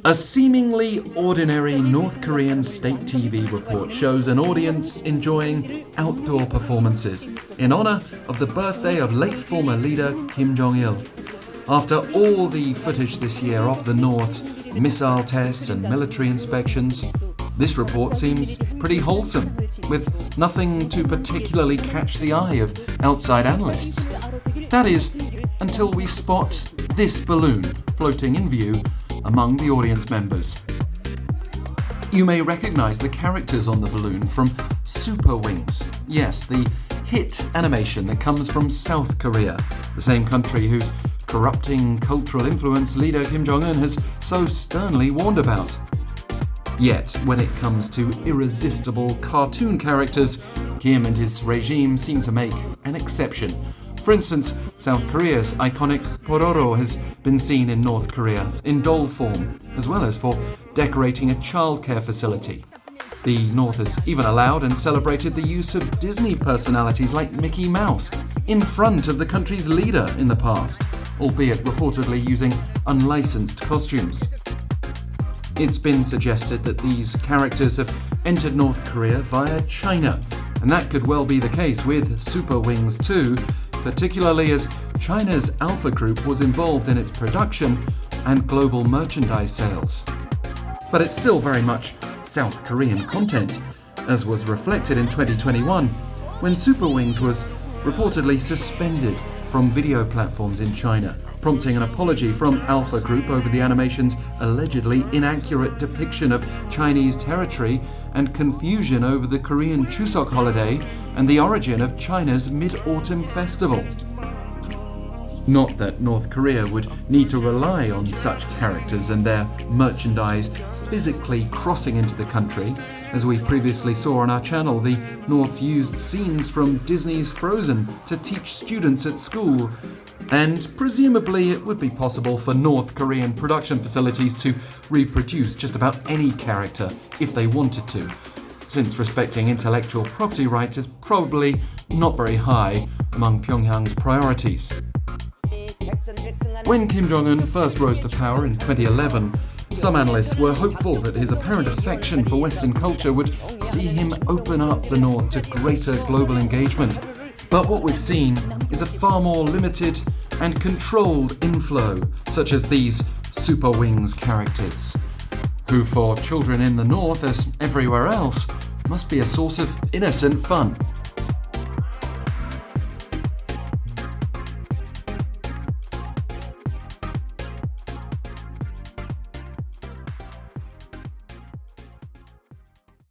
A seemingly ordinary North Korean state TV report shows an audience enjoying outdoor performances in honor of the birthday of late former leader Kim Jong-il. After all the footage this year of the North's missile tests and military inspections, this report seems pretty wholesome, with nothing to particularly catch the eye of outside analysts. That is, until we spot this balloon floating in view among the audience members. You may recognize the characters on the balloon from Super Wings. Yes, the hit animation that comes from South Korea, the same country whose corrupting cultural influence leader Kim Jong-un has so sternly warned about. Yet, when it comes to irresistible cartoon characters, Kim and his regime seem to make an exception. For instance, South Korea's iconic Pororo has been seen in North Korea in doll form, as well as for decorating a childcare facility. The North has even allowed and celebrated the use of Disney personalities like Mickey Mouse in front of the country's leader in the past, albeit reportedly using unlicensed costumes. It's been suggested that these characters have entered North Korea via China, and that could well be the case with Super Wings 2, particularly as China's Alpha Group was involved in its production and global merchandise sales. But it's still very much South Korean content, as was reflected in 2021, when Super Wings was reportedly suspended from video platforms in China, prompting an apology from Alpha Group over the animation's allegedly inaccurate depiction of Chinese territory and confusion over the Korean Chuseok holiday and the origin of China's Mid-Autumn Festival. Not that North Korea would need to rely on such characters and their merchandise physically crossing into the country. As we previously saw on our channel, the North's used scenes from Disney's Frozen to teach students at school, and presumably it would be possible for North Korean production facilities to reproduce just about any character if they wanted to, since respecting intellectual property rights is probably not very high among Pyongyang's priorities. When Kim Jong-un first rose to power in 2011, some analysts were hopeful that his apparent affection for Western culture would see him open up the North to greater global engagement. But what we've seen is a far more limited and controlled inflow, such as these Super Wings characters, who for children in the North, as everywhere else, must be a source of innocent fun.